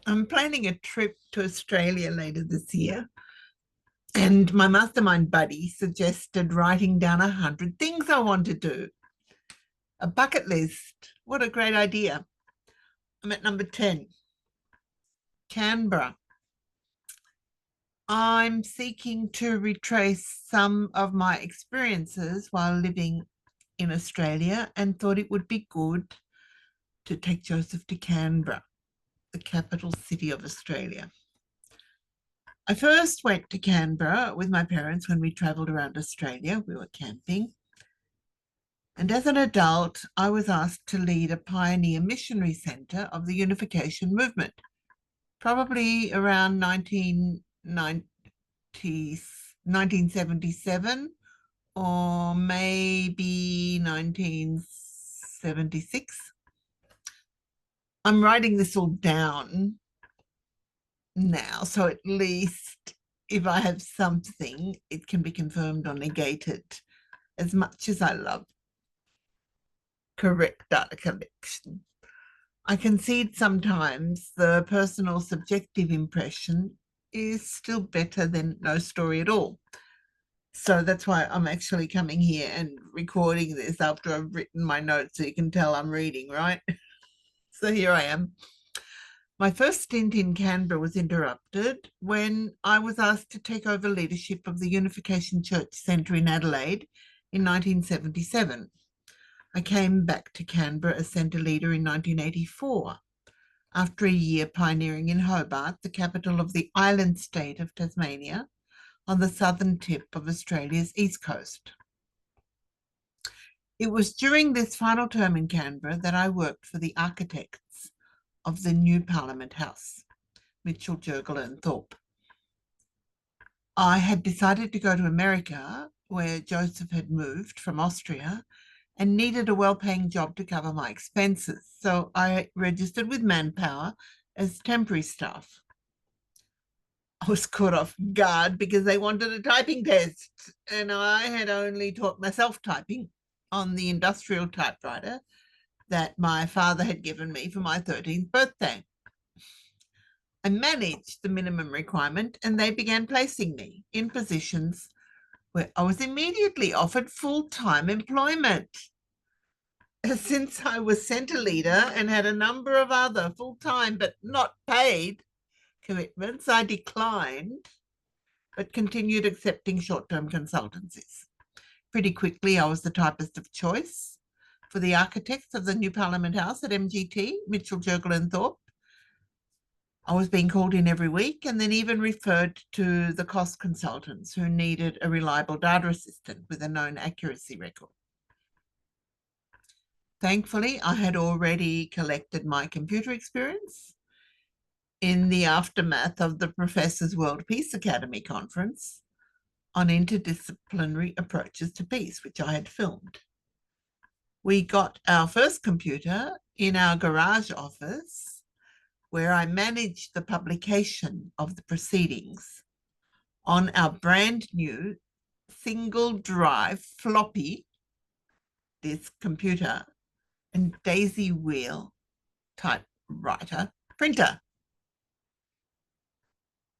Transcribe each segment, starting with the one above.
I'm planning a trip to Australia later this year, and my mastermind buddy suggested writing down 100 things I want to do. A bucket list. What a great idea. I'm at number 10, Canberra. I'm seeking to retrace some of my experiences while living in Australia and thought it would be good to take Joseph to Canberra, the capital city of Australia. I first went to Canberra with my parents when we travelled around Australia. We were camping. And as an adult, I was asked to lead a pioneer missionary centre of the unification movement, probably around 1977 or maybe 1976. I'm writing this all down now, so at least if I have something, it can be confirmed or negated. As much as I love correct data collection, I concede sometimes the personal subjective impression is still better than no story at all. So that's why I'm actually coming here and recording this after I've written my notes, so you can tell I'm reading, right? So here I am. My first stint in Canberra was interrupted when I was asked to take over leadership of the Unification Church Centre in Adelaide in 1977. I came back to Canberra as centre leader in 1984, after a year pioneering in Hobart, the capital of the island state of Tasmania, on the southern tip of Australia's east coast. It was during this final term in Canberra that I worked for the architects of the new Parliament House, Mitchell, Jurgel and Thorpe. I had decided to go to America, where Joseph had moved from Austria, and needed a well-paying job to cover my expenses. So I registered with Manpower as temporary staff. I was caught off guard because they wanted a typing test, and I had only taught myself typing on the industrial typewriter that my father had given me for my 13th birthday. I managed the minimum requirement, and they began placing me in positions where I was immediately offered full-time employment. Since I was centre leader and had a number of other full-time but not paid commitments, I declined, but continued accepting short-term consultancies. Pretty quickly, I was the typist of choice for the architects of the new Parliament House at MGT, Mitchell, Jurgel and Thorpe. I was being called in every week and then even referred to the cost consultants who needed a reliable data assistant with a known accuracy record. Thankfully, I had already collected my computer experience in the aftermath of the Professors World Peace Academy conference on interdisciplinary approaches to peace, which I had filmed. We got our first computer in our garage office, where I managed the publication of the proceedings on our brand new single drive floppy disk computer and daisy wheel typewriter printer.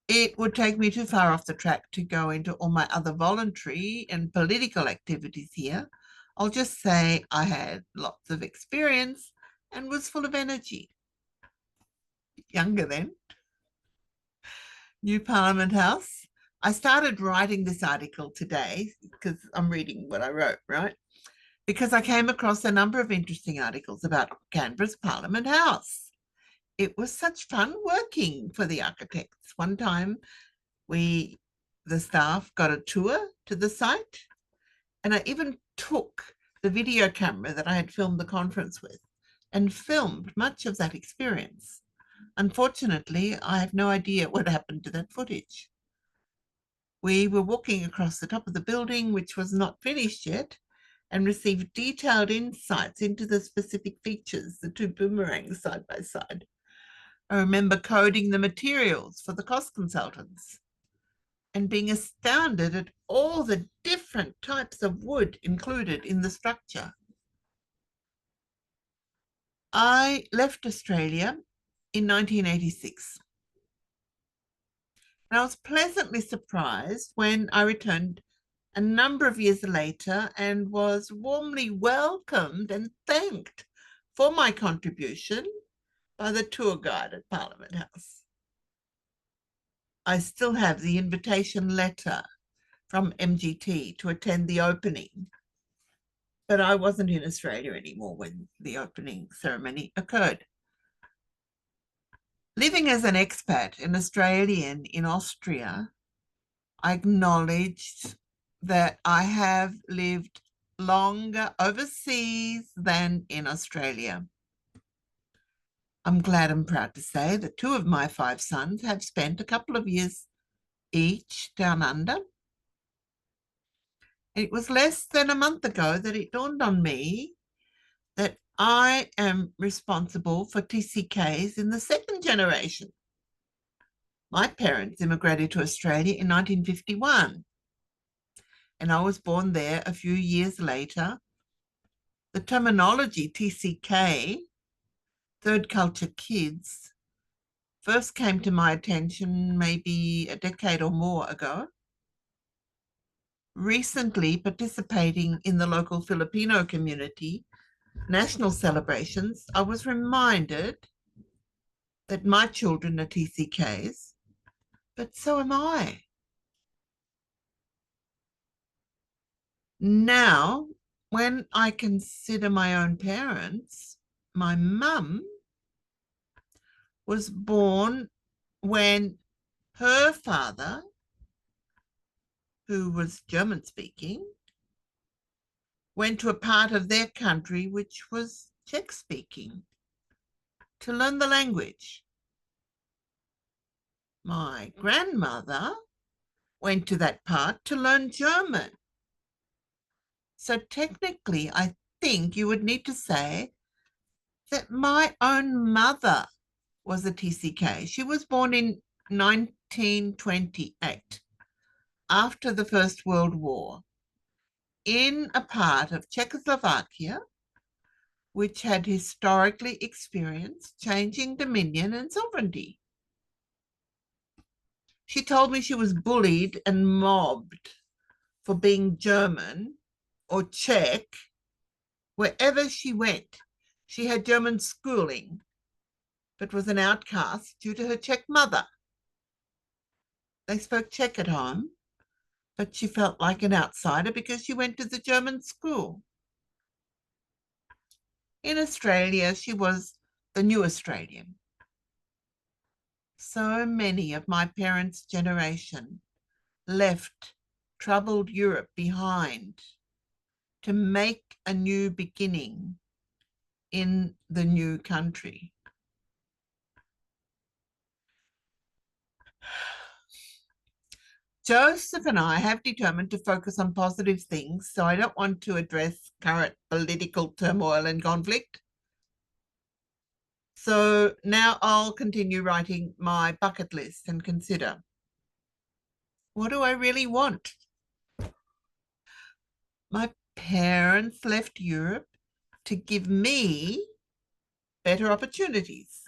It would take me too far off the track to go into all my other voluntary and political activities here. I'll just say I had lots of experience and was full of energy. Younger then. New Parliament House. I started writing this article today because I'm reading what I wrote, right? Because I came across a number of interesting articles about Canberra's Parliament House. It was such fun working for the architects. One time the staff got a tour to the site, and I even took the video camera that I had filmed the conference with and filmed much of that experience. Unfortunately, I have no idea what happened to that footage. We were walking across the top of the building, which was not finished yet, and received detailed insights into the specific features, the two boomerangs side by side. I remember coding the materials for the cost consultants and being astounded at all the different types of wood included in the structure. I left Australia in 1986. And I was pleasantly surprised when I returned a number of years later and was warmly welcomed and thanked for my contribution by the tour guide at Parliament House. I still have the invitation letter from MGT to attend the opening, but I wasn't in Australia anymore when the opening ceremony occurred. Living as an expat, an Australian in Austria, I acknowledged that I have lived longer overseas than in Australia. I'm glad and proud to say that 2 of my 5 sons have spent a couple of years each down under. It was less than a month ago that it dawned on me that I am responsible for TCKs in the 2nd generation. My parents immigrated to Australia in 1951, and I was born there a few years later. The terminology TCK, third culture kids, first came to my attention maybe a decade or more ago. Recently, participating in the local Filipino community national celebrations, I was reminded that my children are TCKs, but so am I. Now, when I consider my own parents, my mum was born when her father, who was German speaking, went to a part of their country which was Czech speaking to learn the language. My grandmother went to that part to learn German. So technically, I think you would need to say that my own mother was a TCK. She was born in 1928, after the First World War, in a part of Czechoslovakia which had historically experienced changing dominion and sovereignty. She told me she was bullied and mobbed for being German or Czech wherever she went. She had German schooling, but was an outcast due to her Czech mother. They spoke Czech at home, but she felt like an outsider because she went to the German school. In Australia, she was the new Australian. So many of my parents' generation left troubled Europe behind to make a new beginning in the new country. Joseph and I have determined to focus on positive things, so I don't want to address current political turmoil and conflict. So now I'll continue writing my bucket list and consider, what do I really want? My parents left Europe to give me better opportunities.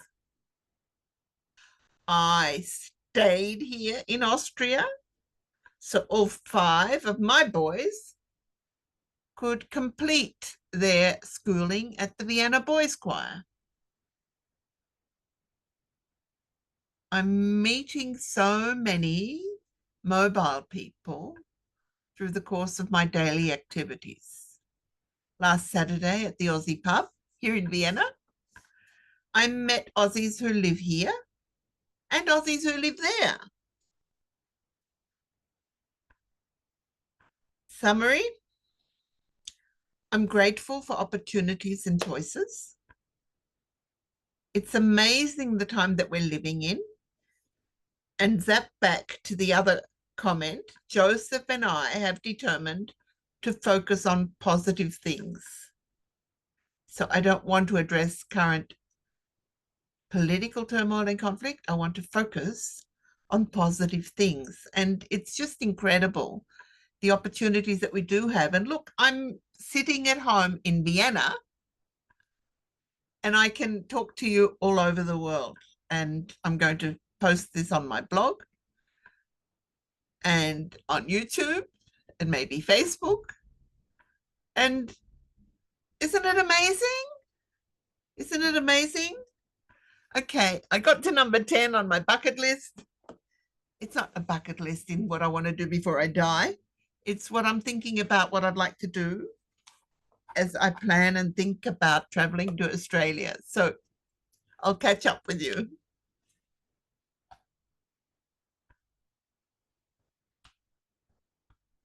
I stayed here in Austria, so all 5 of my boys could complete their schooling at the Vienna Boys Choir. I'm meeting so many mobile people through the course of my daily activities. Last Saturday at the Aussie pub here in Vienna, I met Aussies who live here and Aussies who live there. Summary: I'm grateful for opportunities and choices. It's amazing the time that we're living in. And zap back to the other comment, Joseph and I have determined to focus on positive things. So I don't want to address current political turmoil and conflict. I want to focus on positive things. And it's just incredible, the opportunities that we do have. And look, I'm sitting at home in Vienna and I can talk to you all over the world. and I'm going to post this on my blog and on YouTube and maybe Facebook. And isn't it amazing? Isn't it amazing? Okay, I got to number 10 on my bucket list. It's not a bucket list in what I want to do before I die. It's what I'm thinking about what I'd like to do as I plan and think about traveling to Australia. So I'll catch up with you.